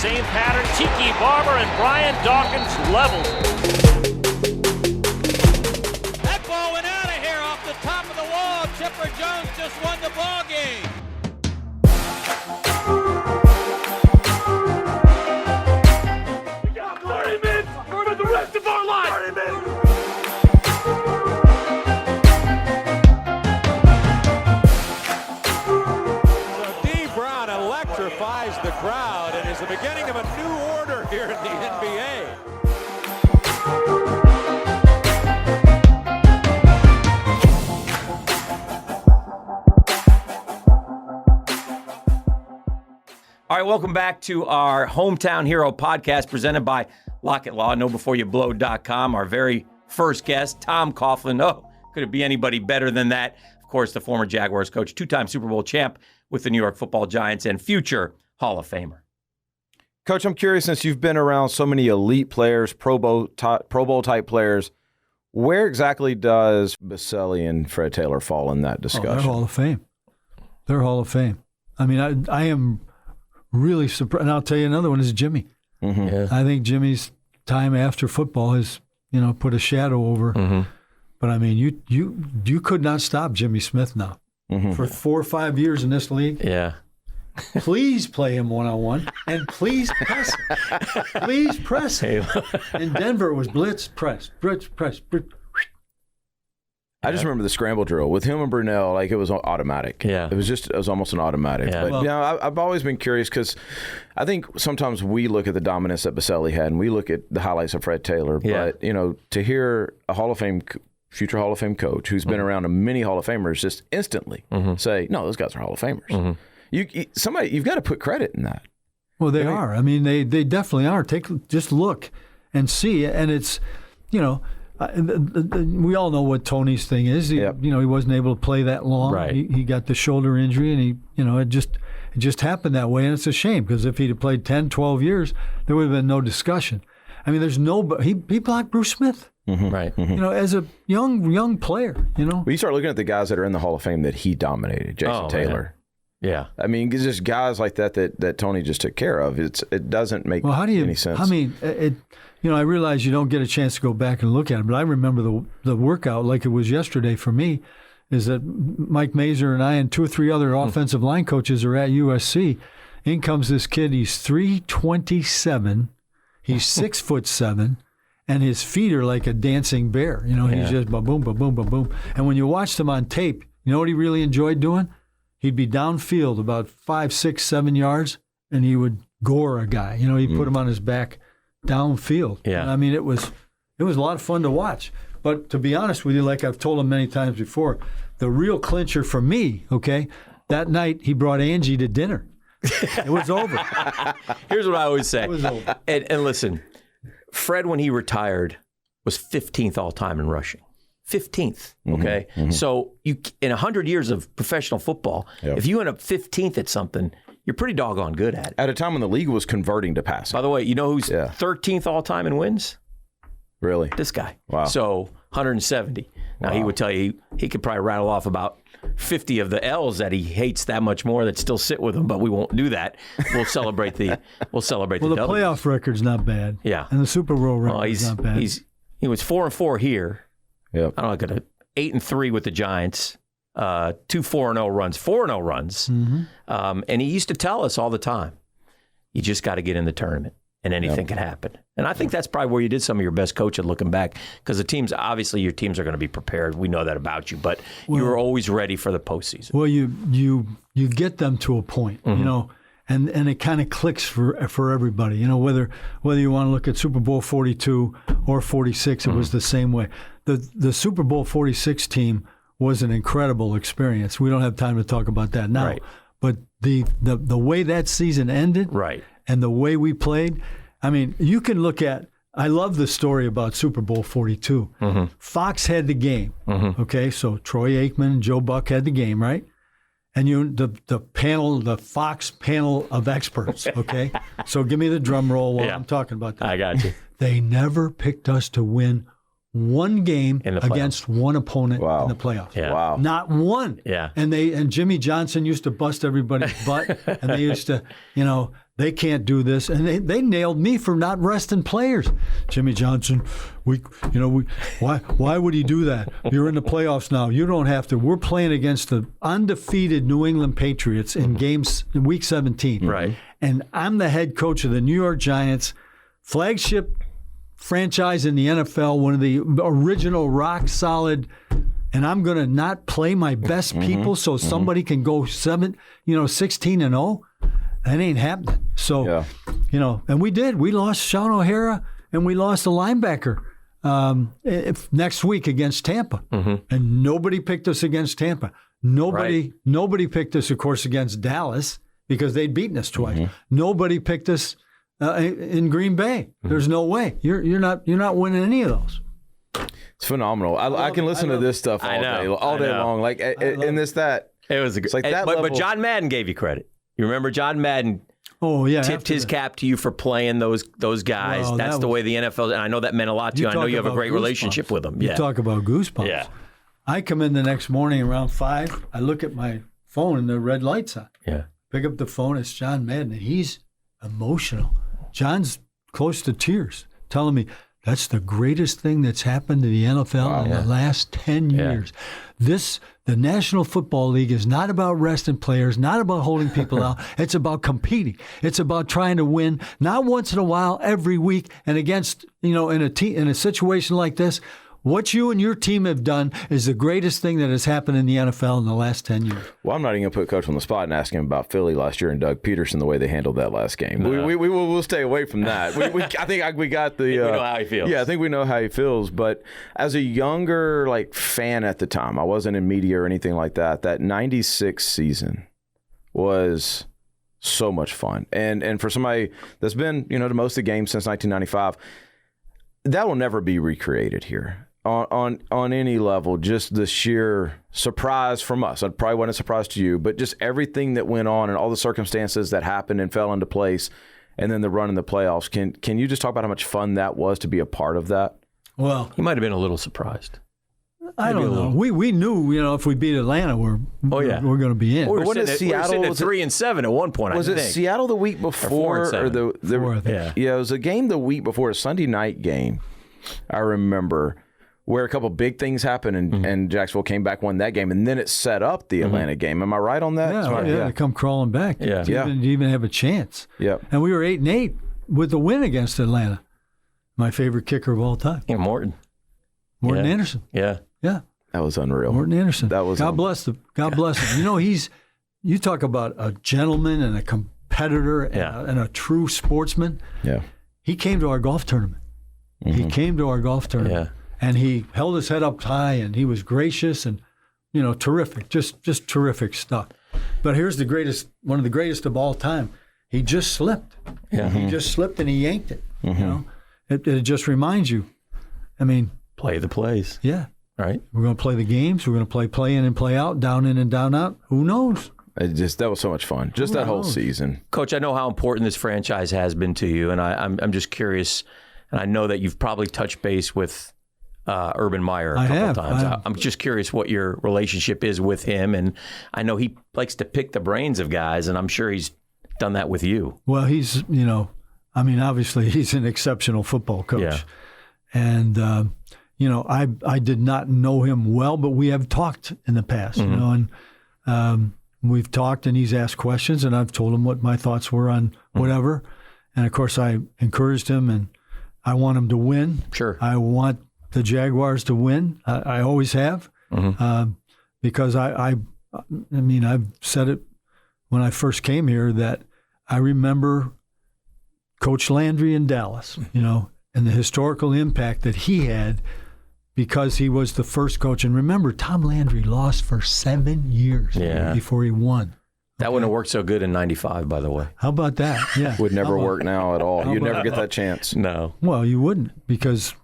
same pattern. Tiki Barber and Brian Dawkins levels. That ball went out of here off the top of the wall. Chipper Jones just won the ball game. We got 30 minutes for the rest of our lives. 30 minutes. Electrifies the crowd and is the beginning of a new order here in the NBA. All right, welcome back to our Hometown Hero podcast presented by Lockett Law, KnowBeforeYouBlow.com. Our very first guest, Tom Coughlin. Oh, could it be anybody better than that? Of course, the former Jaguars coach, two-time Super Bowl champ with the New York Football Giants and future Hall of Famer. Coach, I'm curious, since you've been around so many elite players, Pro Bowl type players, where exactly does Boselli and Fred Taylor fall in that discussion? They're Hall of Fame. They're Hall of Fame. I mean, I am really surprised. And I'll tell you another one is Jimmy. Mm-hmm. Yeah. I think Jimmy's time after football has, put a shadow over. Mm-hmm. But I mean, you could not stop Jimmy Smith now. Mm-hmm. For 4 or 5 years in this league. Yeah. Please play him one-on-one, and please press him. Please press him. In Denver, it was blitz, press. I just remember the scramble drill with him and Brunell, like it was automatic. Yeah. It was almost an automatic. Yeah. But, I've always been curious because I think sometimes we look at the dominance that Boselli had and we look at the highlights of Fred Taylor. Yeah. But, to hear a future Hall of Fame coach who's been around many Hall of Famers just instantly say, no, those guys are Hall of Famers. Mm-hmm. You've got to put credit in that. Well, they are. I mean, they definitely are. Just look and see. And it's, we all know what Tony's thing is. He wasn't able to play that long. Right. He got the shoulder injury, and it just happened that way. And it's a shame because if he'd have played 10, 12 years, there would have been no discussion. I mean, there's he blocked Bruce Smith. Mm-hmm. Right. Mm-hmm. As a young player, Well, you start looking at the guys that are in the Hall of Fame that he dominated. Jason Taylor. Yeah. I mean, it's just guys like that Tony just took care of. It doesn't make any sense. I mean, I realize you don't get a chance to go back and look at it, but I remember the workout like it was yesterday for me, is that Mike Mazer and I and 2 or 3 other offensive line coaches are at USC. In comes this kid. He's 327. He's 6'7", and his feet are like a dancing bear. He's just ba-boom, ba-boom, ba-boom. And when you watched him on tape, you know what he really enjoyed doing? He'd be downfield about 5, 6, 7 yards, and he would gore a guy. He'd put him on his back downfield. Yeah. I mean, it was a lot of fun to watch. But to be honest with you, like I've told him many times before, the real clincher for me, that night he brought Angie to dinner. It was over. Here's what I always say. It was over. And listen, Fred, when he retired, was 15th all-time in rushing. 15th, okay? Mm-hmm. So in 100 years of professional football, if you end up 15th at something, you're pretty doggone good at it. At a time when the league was converting to passing. By the way, you know who's 13th all-time in wins? Really? This guy. Wow. So 170. Now, he would tell you he could probably rattle off about 50 of the L's that he hates that much more that still sit with him, but we won't do that. We'll celebrate the Well, the W's. playoff record's not bad. Yeah. And the Super Bowl record's not bad. He was 4-4 here. Yep. I don't know, 8-3 with the Giants, 2 4-0 runs, 4-0 runs. Mm-hmm. And he used to tell us all the time, you just got to get in the tournament and anything can happen. And I think that's probably where you did some of your best coaching looking back, because obviously your teams are going to be prepared. We know that about you, but you were always ready for the postseason. Well, you get them to a point, and it kind of clicks for everybody. Whether you want to look at Super Bowl 42 or 46, it was the same way. The Super Bowl 46 team was an incredible experience. We don't have time to talk about that now. Right. But the way that season ended, Right. and the way we played, I mean, you can look at. I love the story about Super Bowl 42. Fox had the game. Okay, so Troy Aikman and Joe Buck had the game, right? And the Fox panel of experts. Okay, so give me the drum roll while I'm talking about that. I got you. They never picked us to win one game against one opponent in the playoffs. Yeah. Wow. Not one. Yeah. And Jimmy Johnson used to bust everybody's butt, and they used to, They can't do this, and they nailed me for not resting players. Jimmy Johnson, why would he do that? You're in the playoffs now. You don't have to. We're playing against the undefeated New England Patriots in week 17. Right. And I'm the head coach of the New York Giants, flagship franchise in the NFL, one of the original rock solid. And I'm going to not play my best people so somebody can go 16-0. That ain't happening. So, and we did. We lost Sean O'Hara and we lost a linebacker next week against Tampa. And nobody picked us against Tampa. Nobody picked us, of course, against Dallas because they'd beaten us twice. Nobody picked us in Green Bay. There's no way. You're not winning any of those. It's phenomenal. I can listen to this stuff all day long. Like, and that. It was like that but John Madden gave you credit. You remember John Madden tipped his cap to you for playing those guys. Well, that's the way the NFL, and I know that meant a lot to you. I know you have a great relationship with them. You talk about goosebumps. Yeah. I come in the next morning around 5. I look at my phone and the red light's on. Yeah. Pick up the phone. It's John Madden. And he's emotional. John's close to tears, telling me that's the greatest thing that's happened to the NFL in the last 10 years. The National Football League is not about resting players, not about holding people out. It's about competing. It's about trying to win, not once in a while, every week, and against, in a situation like this. What you and your team have done is the greatest thing that has happened in the NFL in the last 10 years. Well, I'm not even going to put Coach on the spot and ask him about Philly last year and Doug Peterson, the way they handled that last game. No. We'll stay away from that. I think we got the. We know how he feels. Yeah, I think we know how he feels. But as a younger fan at the time, I wasn't in media or anything like that. That '96 season was so much fun, and for somebody that's been to most of the games since 1995, that will never be recreated here. On any level, just the sheer surprise from us. It probably wasn't a surprise to you, but just everything that went on and all the circumstances that happened and fell into place, and then the run in the playoffs. Can you just talk about how much fun that was to be a part of that? Well, he might have been a little surprised. I don't know. We knew, if we beat Atlanta, we're going to be in. We were sitting at 3-7 at one point. Was it Seattle the week before, or it was a game the week before, a Sunday night game. I remember. Where a couple big things happened and Jacksonville came back, won that game, and then it set up the Atlanta game. Am I right on that? Yeah, they come crawling back. Yeah. Didn't even have a chance. Yeah. And we were 8-8 with the win against Atlanta. My favorite kicker of all time. Yeah, Morton Anderson. Yeah. Yeah. That was unreal. Morton Anderson. That was God bless him. God bless him. You talk about a gentleman and a competitor and a true sportsman. Yeah. He came to our golf tournament. He came to our golf tournament. Yeah. And he held his head up high, and he was gracious and, terrific, just terrific stuff. But here's one of the greatest of all time. He just slipped. Yeah. He just slipped and he yanked it. It just reminds you. I mean, play the plays. Yeah. Right. We're going to play the games. We're going to play in and play out, down in and down out. Who knows? That was so much fun. Just that whole season. Coach, I know how important this franchise has been to you, and I'm just curious, and I know that you've probably touched base with Urban Meyer a couple times. I'm just curious what your relationship is with him, and I know he likes to pick the brains of guys, and I'm sure he's done that with you. Well, he's, obviously he's an exceptional football coach. Yeah. And, I did not know him well, but we have talked in the past, and we've talked and he's asked questions, and I've told him what my thoughts were on whatever. And, of course, I encouraged him, and I want him to win. Sure. I want the Jaguars to win. I always have, because I've said it when I first came here that I remember Coach Landry in Dallas, and the historical impact that he had because he was the first coach. And remember, Tom Landry lost for 7 years before he won. That wouldn't have worked so good in '95, by the way. How about that? Yeah, would never work now at all. You'd never get that chance. No. Well, you wouldn't, because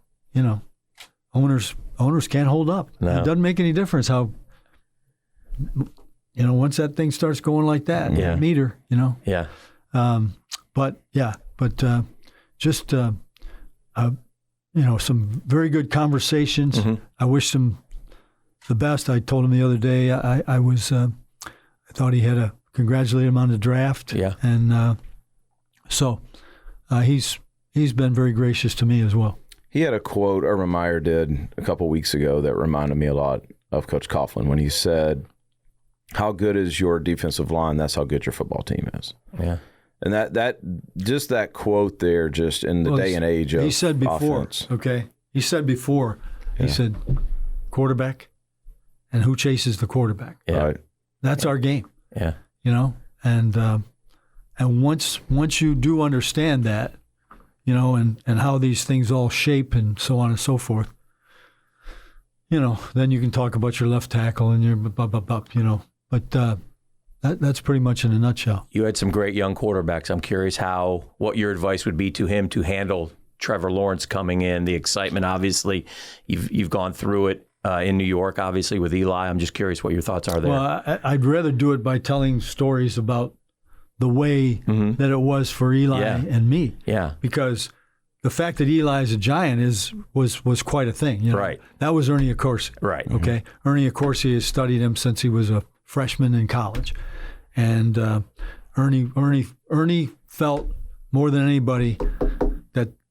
owners can't hold up. No. It doesn't make any difference how, once that thing starts going like that, meter, Yeah. Some very good conversations. I wish him the best. I told him the other day, I thought he had congratulate him on the draft. Yeah. And, So he's been very gracious to me as well. He had a quote Urban Meyer did a couple weeks ago that reminded me a lot of Coach Coughlin when he said, "How good is your defensive line? That's how good your football team is." Yeah. And that quote there, just in the day and age of he said before, offense. okay? He said before, he said, quarterback and who chases the quarterback. Yeah. Right. That's our game. Yeah. You know, and once you do understand that, you know, and how these things all shape and so on and so forth, you know, then you can talk about your left tackle and your you know, but that's pretty much in a nutshell. You had some great young quarterbacks. I'm curious what your advice would be to him to handle Trevor Lawrence coming in, the excitement. Obviously, you've gone through it in New York, obviously with Eli. I'm just curious what your thoughts are there. Well, I'd rather do it by telling stories about the way that it was for Eli and me. Yeah. Because the fact that Eli is a Giant was quite a thing. You know? Right. That was Ernie Accorsi. Right. Okay. Ernie Accorsi has studied him since he was a freshman in college, and Ernie felt more than anybody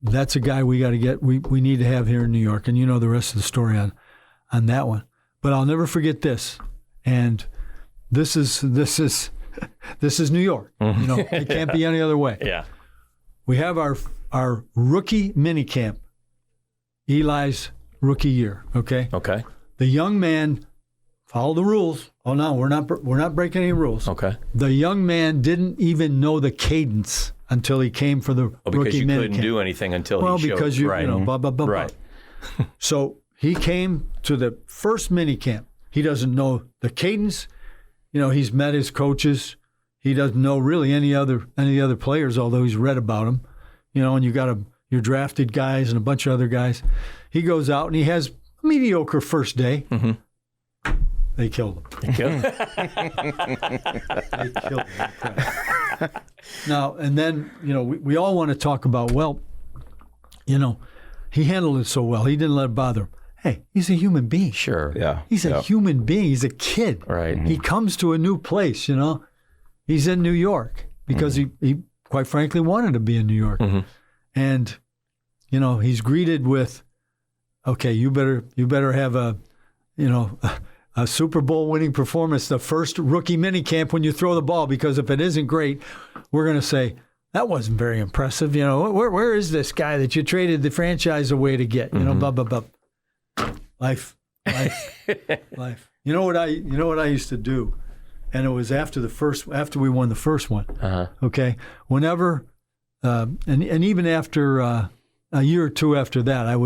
that's a guy we got to get. We need to have here in New York, and you know the rest of the story on that one. But I'll never forget this, and this is New York. You know, it can't be any other way. Yeah. We have our rookie minicamp, Eli's rookie year. Okay. Okay. The young man followed the rules. Oh no, we're not breaking any rules. Okay. The young man didn't even know the cadence until he came for the Because rookie you minicamp. couldn't do anything until he showed. Because you know, blah blah blah. Right. Blah. So he came to the first minicamp. He doesn't know the cadence. You know, he's met his coaches. He doesn't know really any other players, although he's read about them. You know, and you got your drafted guys and a bunch of other guys. He goes out and he has a mediocre first day. Mm-hmm. They killed him. They killed him. Now, and then, you know, we all want to talk about, well, you know, he handled it so well. He didn't let it bother him. Hey, he's a human being. Sure. Yeah. He's a human being. He's a kid. Right. He comes to a new place, you know. He's in New York because he quite frankly wanted to be in New York. And, you know, he's greeted with, okay, you better have a Super Bowl winning performance, the first rookie minicamp when you throw the ball, because if it isn't great, we're going to say, that wasn't very impressive. You know, where is this guy that you traded the franchise away to get? You know, blah, blah, blah. Life. You know what I used to do? And it was after we won the first one. Okay. Whenever, and even after a year or two after that, I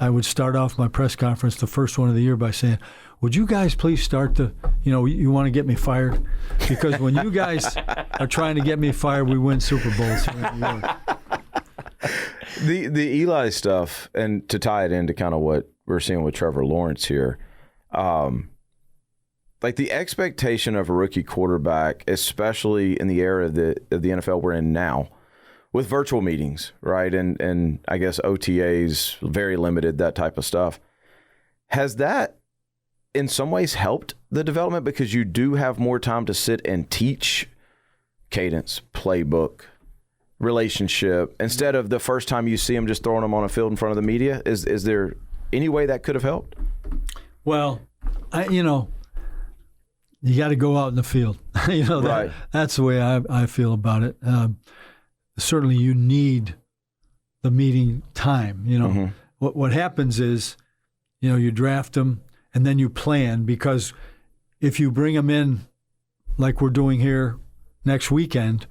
would start off my press conference, the first one of the year, by saying, would you guys please start you want to get me fired? Because when you guys are trying to get me fired, we win Super Bowls here in New York. The Eli stuff, and to tie it into kind of what we're seeing with Trevor Lawrence here, like the expectation of a rookie quarterback, especially in the era of the NFL we're in now, with virtual meetings, right, and I guess OTAs, very limited, that type of stuff, has that in some ways helped the development because you do have more time to sit and teach cadence, playbook, relationship, instead of the first time you see him just throwing them on a field in front of the media? Is there any way that could have helped? Well, you got to go out in the field. Right. That's the way I feel about it. Certainly you need the meeting time. You know, what happens is, you draft them and then you plan, because if you bring them in like we're doing here next weekend,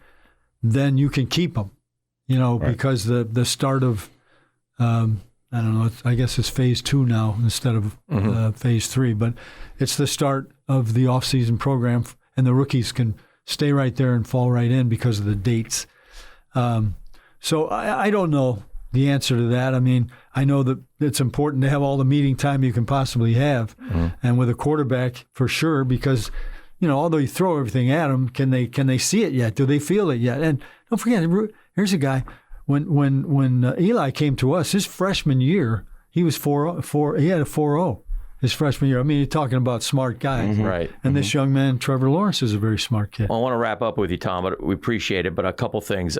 then you can keep them, right. Because the start of, I don't know, I guess it's phase 2 now instead of phase 3, but it's the start of the off-season program, and the rookies can stay right there and fall right in because of the dates. So I don't know the answer to that. I mean, I know that it's important to have all the meeting time you can possibly have, and with a quarterback for sure, because although you throw everything at them, can they see it yet? Do they feel it yet? And don't forget, here's a guy. When Eli came to us, his freshman year, he was he had a 4.0 his freshman year. I mean, you're talking about smart guys, right? And this young man, Trevor Lawrence, is a very smart kid. Well, I want to wrap up with you, Tom, but we appreciate it. But a couple things.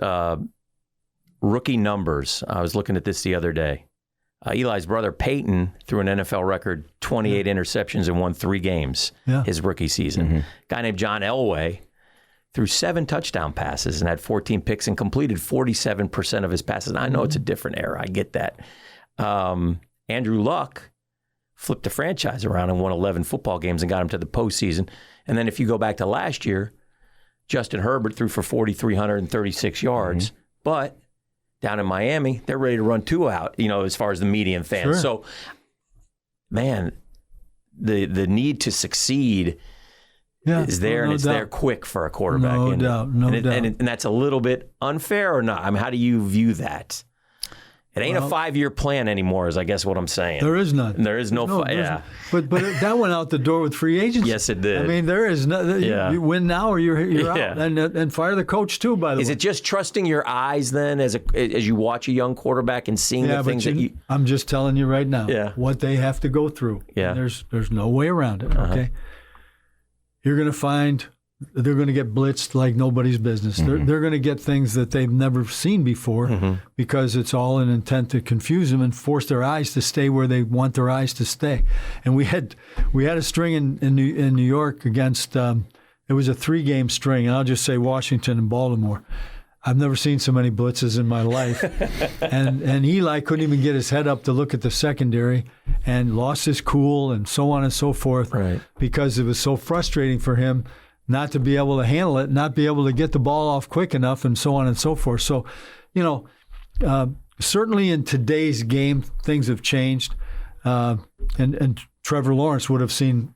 rookie numbers. I was looking at this the other day. Eli's brother Peyton threw an NFL record 28 interceptions and won 3 games his rookie season. Guy named John Elway threw 7 touchdown passes and had 14 picks and completed 47% of his passes. I know it's a different era. I get that. Andrew Luck flipped the franchise around and won 11 football games and got him to the postseason. And then if you go back to last year, Justin Herbert threw for 4,336 yards, but down in Miami, they're ready to run 2 out, as far as the median fan. Sure. So, man, the need to succeed is there, and it's there quick for a quarterback. No doubt. And that's a little bit unfair or not? I mean, how do you view that? It ain't a 5-year plan anymore, is I guess what I'm saying. There is none. There is no But that went out the door with free agency. Yes, it did. I mean, there is no. You win now or you're out, and fire the coach too. By the way, is it just trusting your eyes then, as you watch a young quarterback and seeing the things that you? I'm just telling you right now what they have to go through. Yeah, there's no way around it. Okay, you're going to find. They're going to get blitzed like nobody's business. They're going to get things that they've never seen before because it's all an intent to confuse them and force their eyes to stay where they want their eyes to stay. And we had a string in New York against it was a 3-game string, and I'll just say Washington and Baltimore. I've never seen so many blitzes in my life. and Eli couldn't even get his head up to look at the secondary and lost his cool and so on and so forth because it was so frustrating for him not to be able to handle it, not be able to get the ball off quick enough, and so on and so forth. So, certainly in today's game, things have changed. And Trevor Lawrence would have seen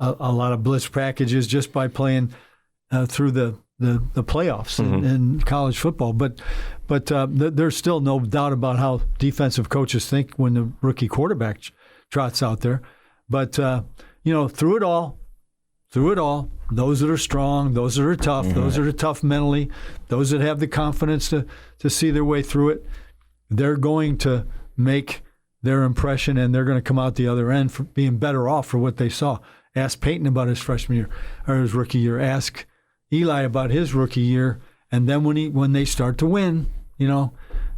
a lot of blitz packages just by playing through the playoffs in college football. But there's still no doubt about how defensive coaches think when the rookie quarterback trots out there. But, through it all, those that are strong, those that are tough, those that are tough mentally, those that have the confidence to see their way through it, they're going to make their impression, and they're going to come out the other end for being better off for what they saw. Ask Peyton about his freshman year or his rookie year. Ask Eli about his rookie year, and then when they start to win,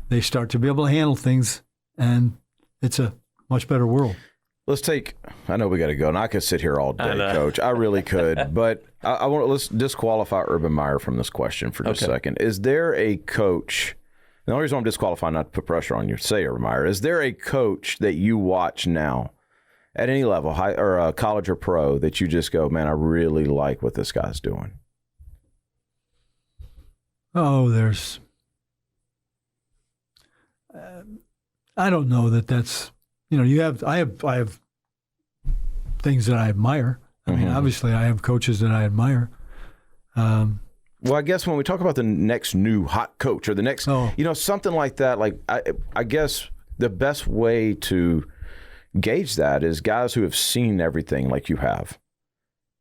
they start to be able to handle things, and it's a much better world. I know we got to go, and I could sit here all day, Coach. I really could, but let's disqualify Urban Meyer from this question for just a second. Is there a coach, the only reason I'm disqualifying, not to put pressure on you, say Urban Meyer, is there a coach that you watch now at any level, high or college or pro, that you just go, man, I really like what this guy's doing? Oh, I don't know that's. I have things that I admire. I mean, obviously, I have coaches that I admire. Well, I guess when we talk about the next new hot coach or the next, something like that, like I guess the best way to gauge that is guys who have seen everything like you have.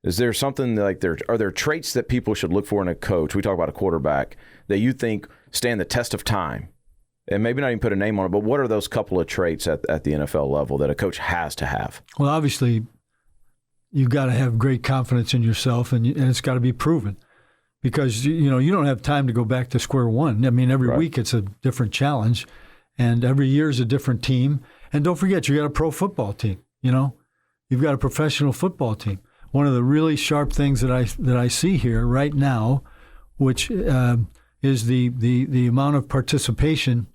Is there something like are there traits that people should look for in a coach? We talk about a quarterback that you think stand the test of time. And maybe not even put a name on it, but what are those couple of traits at the NFL level that a coach has to have? Well, obviously, you've got to have great confidence in yourself, and it's got to be proven. Because, you don't have time to go back to square one. I mean, every week it's a different challenge, and every year is a different team. And don't forget, you got a pro football team, You've got a professional football team. One of the really sharp things that I see here right now, which is the amount of participation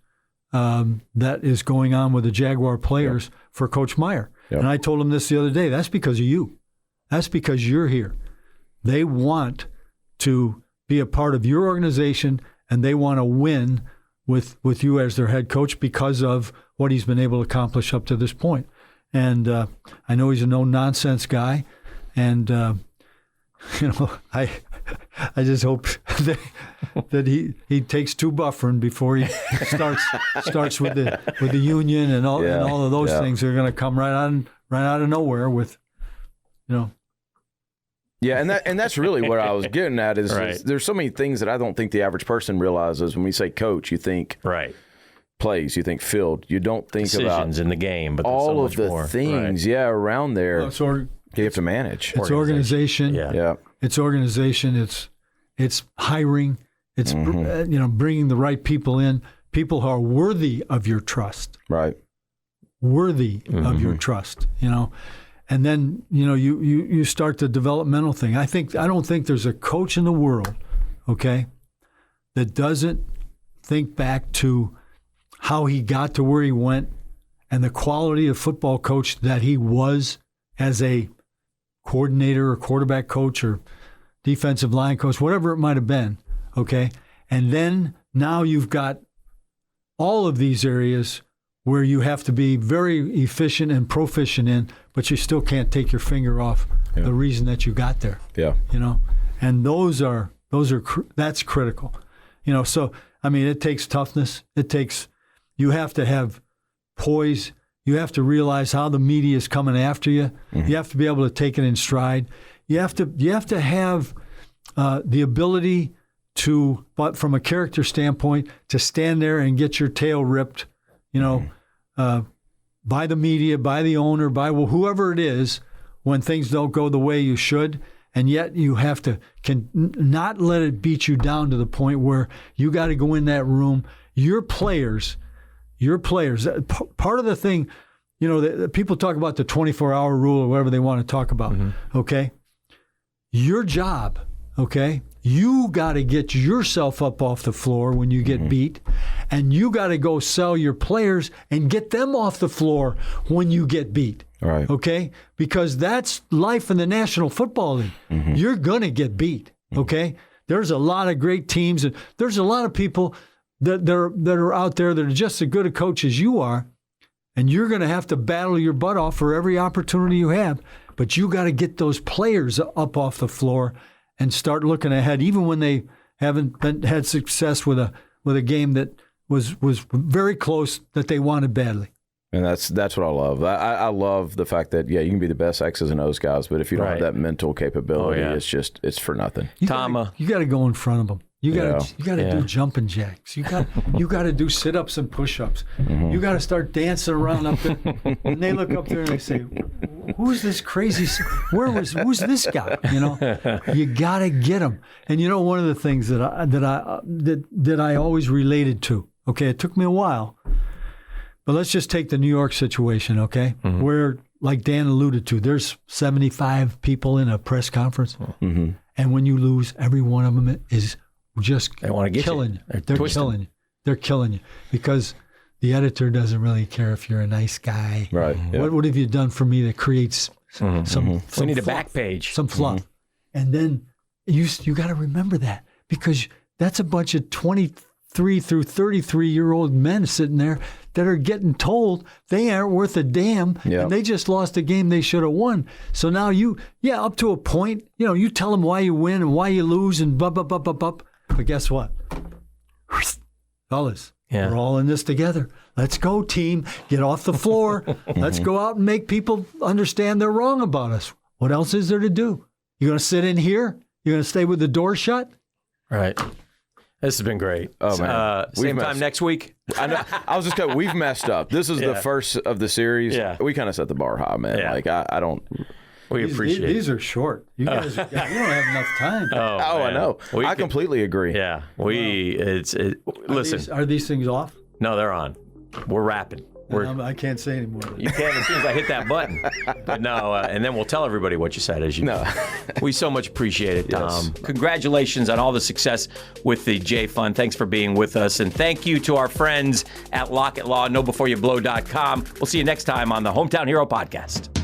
that is going on with the Jaguar players for Coach Meyer. And I told him this the other day. That's because of you. That's because you're here. They want to be a part of your organization, and they want to win with you as their head coach because of what he's been able to accomplish up to this point. And I know he's a no-nonsense guy, and I just hope that he takes 2 buffering before he starts with the union and all of those things. They're going to come right out of nowhere with, Yeah, and that's really what I was getting at is there's so many things that I don't think the average person realizes. When we say coach, you think plays, you think field, you don't think decisions about in the game, but all so of the more. things, around there. You have to manage. It's organization. It's organization. It's hiring. It's bringing the right people in people who are worthy of your trust. Right. Worthy of your trust, And then, you start the developmental thing. I don't think there's a coach in the world, okay, that doesn't think back to how he got to where he went and the quality of football coach that he was as a coordinator or quarterback coach or defensive line coach, whatever it might have been, okay? And then now you've got all of these areas where you have to be very efficient and proficient in, but you still can't take your finger off the reason that you got there. Yeah. And that's critical. So I mean, it takes toughness. You have to have poise. You have to realize how the media is coming after you. You have to be able to take it in stride. You have to have the ability to, but from a character standpoint, to stand there and get your tail ripped, by the media, by the owner, by whoever it is, when things don't go the way you should. And yet you have to not let it beat you down to the point where you got to go in that room. Your players, part of the thing, people talk about the 24-hour rule or whatever they want to talk about, okay? Your job, okay? You got to get yourself up off the floor when you get beat, and you got to go sell your players and get them off the floor when you get beat. Right. Okay? Because that's life in the National Football League. You're going to get beat. Okay? There's a lot of great teams, and there's a lot of people that are out there that are just as good a coach as you are, and you're going to have to battle your butt off for every opportunity you have. But you got to get those players up off the floor and start looking ahead, even when they haven't had success with a game that was very close that they wanted badly. And that's what I love. I love the fact that, you can be the best X's and O's guys, but if you don't have that mental capability, it's for nothing. You got to go in front of them. You got to do jumping jacks. You got to do sit-ups and push-ups. You got to start dancing around up there. And they look up there and they say, "Who's this crazy? Who's this guy?" You got to get them. And one of the things that I always related to. Okay, it took me a while. But let's just take the New York situation, okay? Where, like Dan alluded to, there's 75 people in a press conference, and when you lose, every one of them is just killing you. They're killing you. They're killing you because the editor doesn't really care if you're a nice guy. Right. Yeah. What have you done for me that creates some We need fluff, a back page. some fluff, and then you got to remember that because that's a bunch of 23 through 33-year-old men sitting there that are getting told they aren't worth a damn, and they just lost a game they should have won. So now up to a point, you tell them why you win and why you lose and blah, blah, blah, blah, blah. But guess what? Fellas, we're all in this together. Let's go, team. Get off the floor. Let's go out and make people understand they're wrong about us. What else is there to do? You going to sit in here? You going to stay with the door shut? Right. This has been great. Oh, man. Same time next week. I know. I was just going, we've messed up. This is the first of the series. Yeah. We kind of set the bar high, man. Yeah. Like, I don't. We appreciate it. These are short. You guys, you don't have enough time. Oh, I know. I completely agree. Yeah. Listen. Are these things off? No, they're on. We're rapping. I can't say anymore. You can as soon as I hit that button. But no, and then we'll tell everybody what you said. We so much appreciate it, Tom. Yes. Congratulations on all the success with the J Fund. Thanks for being with us. And thank you to our friends at Lockett Law, KnowBeforeYouBlow.com. We'll see you next time on the Hometown Hero Podcast.